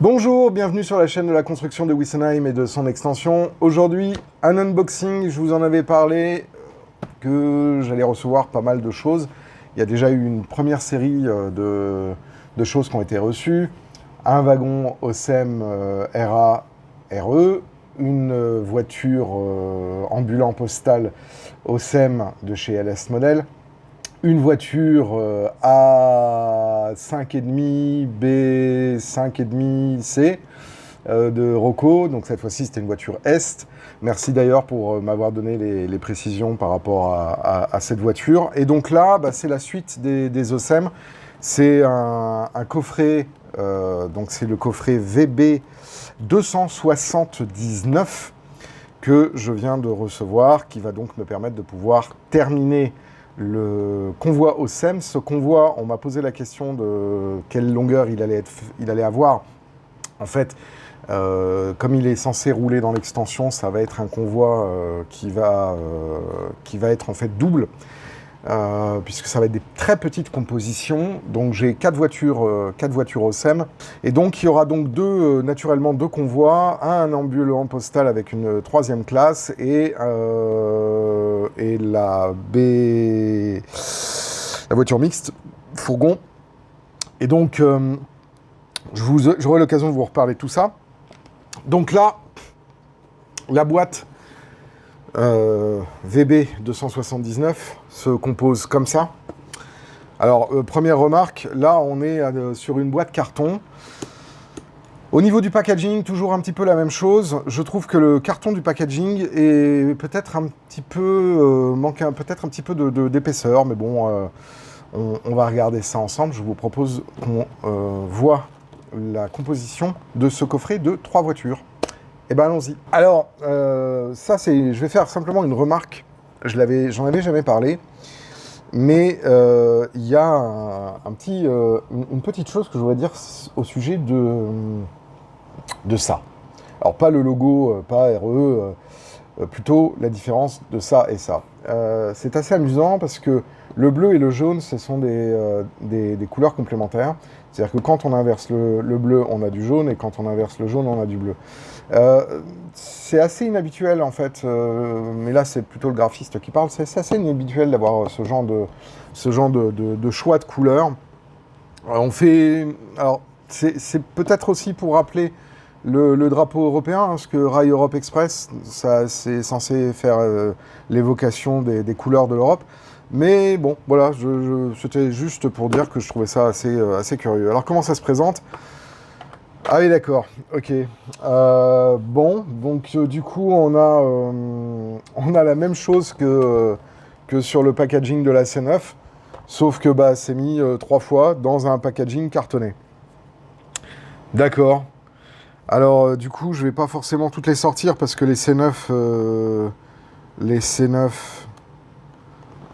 Bonjour, bienvenue sur la chaîne de la construction de Wessenheim et de son extension. Aujourd'hui, un unboxing, je vous en avais parlé, que j'allais recevoir pas mal de choses. Il y a déjà eu une première série de choses qui ont été reçues. Un wagon OSEM RA RE, une voiture ambulant postal OSEM de chez LS Model, une voiture A5,5 B5,5 C de Rocco. Donc cette fois-ci, c'était une voiture Est. Merci d'ailleurs pour m'avoir donné les précisions par rapport à cette voiture. Et donc là, c'est la suite des OSEM. C'est un coffret, donc c'est le coffret VB 279 que je viens de recevoir, qui va donc me permettre de pouvoir terminer le convoi OSEM. Ce convoi, on m'a posé la question de quelle longueur il allait avoir. En fait, comme il est censé rouler dans l'extension, ça va être un convoi qui va être en fait double, puisque ça va être des très petites compositions. Donc j'ai 4 voitures OSEM. Et donc il y aura donc naturellement deux convois, un ambulant postal avec une troisième classe et la voiture mixte, fourgon. Et donc j'aurai l'occasion de vous reparler de tout ça. Donc là, la boîte VB 279 se compose comme ça. Alors, première remarque, là on est sur une boîte carton. Au niveau du packaging, toujours un petit peu la même chose. Je trouve que le carton du packaging est peut-être un petit peu manque peut-être un petit peu d'épaisseur, mais bon, on va regarder ça ensemble. Je vous propose qu'on voit la composition de ce coffret de 3 voitures. Eh bien, allons-y. Alors, je vais faire simplement une remarque. J'en avais jamais parlé, mais il y a une petite chose que je voudrais dire au sujet de ça. Alors, pas le logo, pas RE, plutôt la différence de ça et ça. C'est assez amusant parce que le bleu et le jaune, ce sont des couleurs complémentaires. C'est-à-dire que quand on inverse le bleu, on a du jaune, et quand on inverse le jaune, on a du bleu. C'est assez inhabituel en fait, mais là c'est plutôt le graphiste qui parle. C'est assez inhabituel d'avoir ce genre de choix de couleurs. Alors c'est peut-être aussi pour rappeler le drapeau européen, parce que Rail Europe Express, c'est censé faire l'évocation des couleurs de l'Europe. Mais bon, voilà, c'était juste pour dire que je trouvais ça assez curieux. Alors comment ça se présente ? Ah oui, d'accord, ok. Bon, donc du coup, on a la même chose que sur le packaging de la C9, sauf que c'est mis 3 fois dans un packaging cartonné. D'accord. Alors, du coup, je vais pas forcément toutes les sortir, parce que les C9,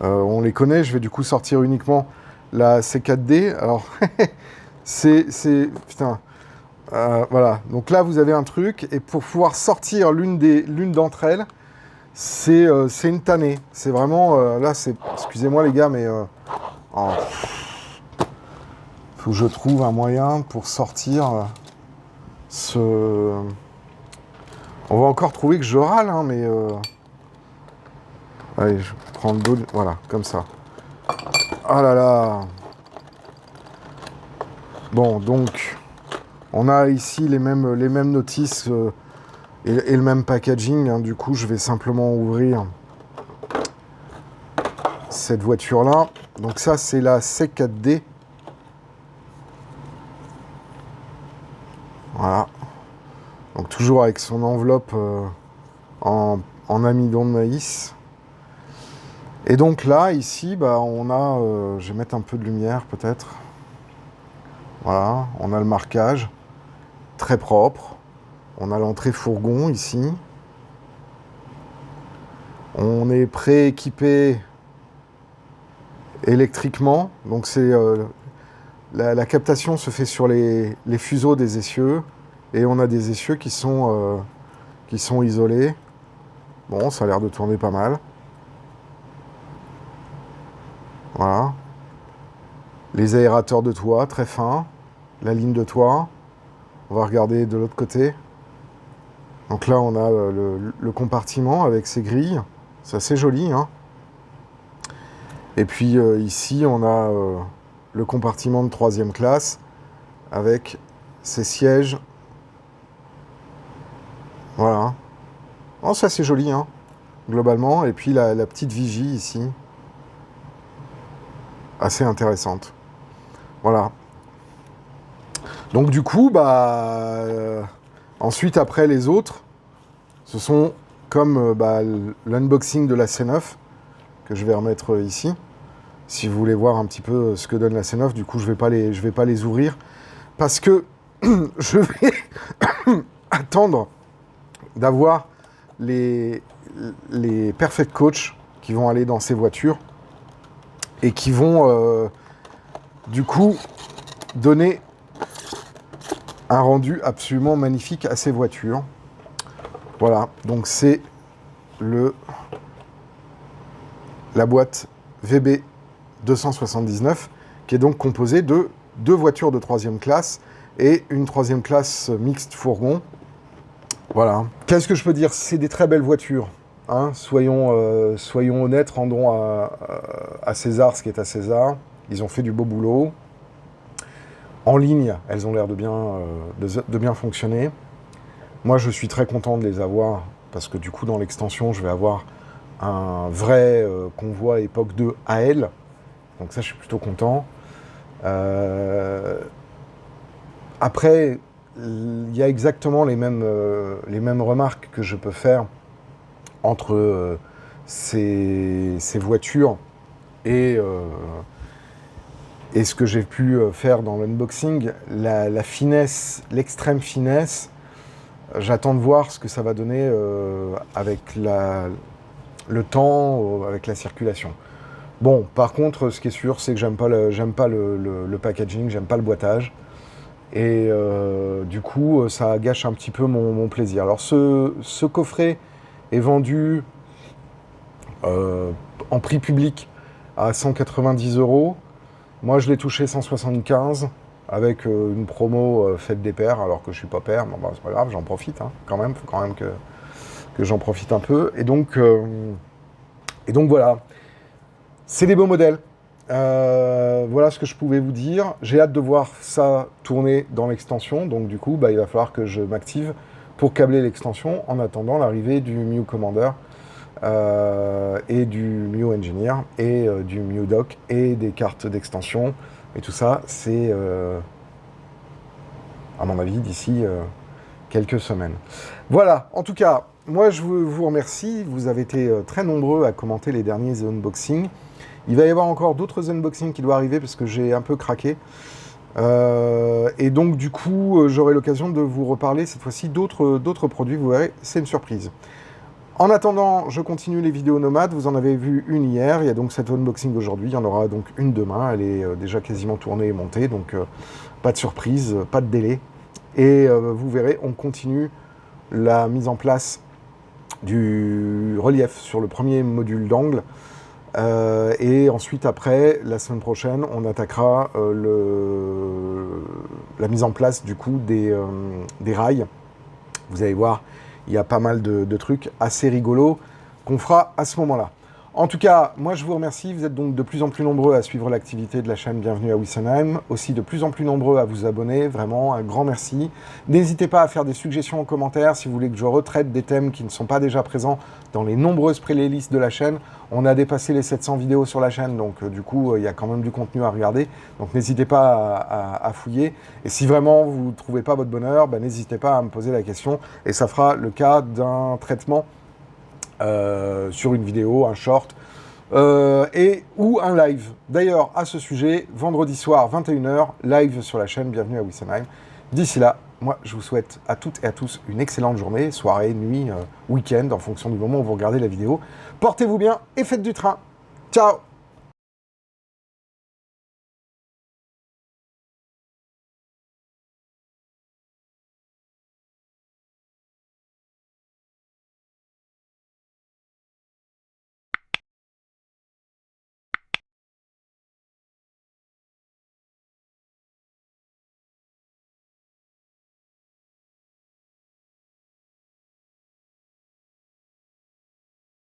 on les connaît. Je vais du coup sortir uniquement la C4D. Alors, putain... voilà, donc là vous avez un truc, et pour pouvoir sortir l'une d'entre elles, c'est une tannée. C'est vraiment, là c'est, excusez-moi les gars, mais faut que je trouve un moyen pour sortir ce... On va encore trouver que je râle, hein, mais... Allez, je prends le dos, voilà, comme ça. Ah là là. Bon, donc... On a ici les mêmes notices et le même packaging, hein. Du coup, je vais simplement ouvrir cette voiture-là. Donc ça, c'est la C4D. Voilà. Donc toujours avec son enveloppe en amidon de maïs. Et donc là, ici, on a... je vais mettre un peu de lumière, peut-être. Voilà, on a le marquage. Très propre. On a l'entrée fourgon ici. On est prééquipé électriquement. Donc c'est la captation se fait sur les fuseaux des essieux. Et on a des essieux qui sont isolés. Bon, ça a l'air de tourner pas mal. Voilà. Les aérateurs de toit, très fins. La ligne de toit. On va regarder de l'autre côté. Donc là, on a le compartiment avec ses grilles. C'est assez joli, hein. Et puis ici, on a le compartiment de 3e classe avec ses sièges. Voilà. Oh, c'est assez joli, hein, globalement. Et puis la petite vigie ici. Assez intéressante. Voilà. Donc du coup, ensuite, après les autres, ce sont comme l'unboxing de la C9, que je vais remettre ici. Si vous voulez voir un petit peu ce que donne la C9, du coup, je vais pas les ouvrir. Parce que je vais attendre d'avoir les Perfect Coach qui vont aller dans ces voitures et qui vont, du coup, donner un rendu absolument magnifique à ces voitures. Voilà, donc c'est la boîte VB 279 qui est donc composée de 2 voitures de 3e classe et une 3e classe mixte fourgon. Voilà. Qu'est-ce que je peux dire? C'est des très belles voitures, hein. Soyons honnêtes, rendons à César ce qui est à César. Ils ont fait du beau boulot. En ligne, elles ont l'air de bien fonctionner. Moi, je suis très content de les avoir, parce que du coup, dans l'extension, je vais avoir un vrai convoi époque 2 AL. Donc ça, je suis plutôt content. Après, il y a exactement les mêmes remarques que je peux faire entre ces voitures et ce que j'ai pu faire dans l'unboxing. La finesse, l'extrême finesse, j'attends de voir ce que ça va donner avec le temps, avec la circulation. Bon, par contre, ce qui est sûr, c'est que j'aime pas le packaging, j'aime pas le boitage. Et du coup, ça gâche un petit peu mon plaisir. Alors, ce coffret est vendu en prix public à 190 €. Moi, je l'ai touché 175 avec une promo fête des pères, alors que je suis pas père. Bon, c'est pas grave, j'en profite, hein, quand même. Faut quand même que j'en profite un peu. Et donc voilà. C'est des beaux modèles. Voilà ce que je pouvais vous dire. J'ai hâte de voir ça tourner dans l'extension. Donc du coup, il va falloir que je m'active pour câbler l'extension en attendant l'arrivée du Mio Commander et du Mio Engineer et du Mio Dock et des cartes d'extension. Et tout ça, c'est, à mon avis, d'ici quelques semaines. Voilà, en tout cas, moi je vous remercie. Vous avez été très nombreux à commenter les derniers unboxings. Il va y avoir encore d'autres unboxings qui doivent arriver parce que j'ai un peu craqué. Et donc du coup, j'aurai l'occasion de vous reparler cette fois-ci d'autres produits. Vous verrez, c'est une surprise. En attendant, je continue les vidéos nomades. Vous en avez vu une hier. Il y a donc cette unboxing aujourd'hui. Il y en aura donc une demain. Elle est déjà quasiment tournée et montée. Donc pas de surprise, pas de délai. Et vous verrez, on continue la mise en place du relief sur le premier module d'angle. Et ensuite, après, la semaine prochaine, on attaquera la mise en place du coup des rails. Vous allez voir, il y a pas mal de trucs assez rigolos qu'on fera à ce moment-là. En tout cas, moi je vous remercie. Vous êtes donc de plus en plus nombreux à suivre l'activité de la chaîne Bienvenue à Wessenheim. Aussi de plus en plus nombreux à vous abonner. Vraiment, un grand merci. N'hésitez pas à faire des suggestions en commentaire si vous voulez que je retraite des thèmes qui ne sont pas déjà présents dans les nombreuses playlists de la chaîne. On a dépassé les 700 vidéos sur la chaîne, donc du coup, il y a quand même du contenu à regarder. Donc n'hésitez pas à fouiller. Et si vraiment vous ne trouvez pas votre bonheur, n'hésitez pas à me poser la question. Et ça fera le cas d'un traitement sur une vidéo, un short, ou un live. D'ailleurs, à ce sujet, vendredi soir, 21h, live sur la chaîne Bienvenue à Wessenheim. D'ici là, moi, je vous souhaite à toutes et à tous une excellente journée, soirée, nuit, week-end, en fonction du moment où vous regardez la vidéo. Portez-vous bien et faites du train. Ciao!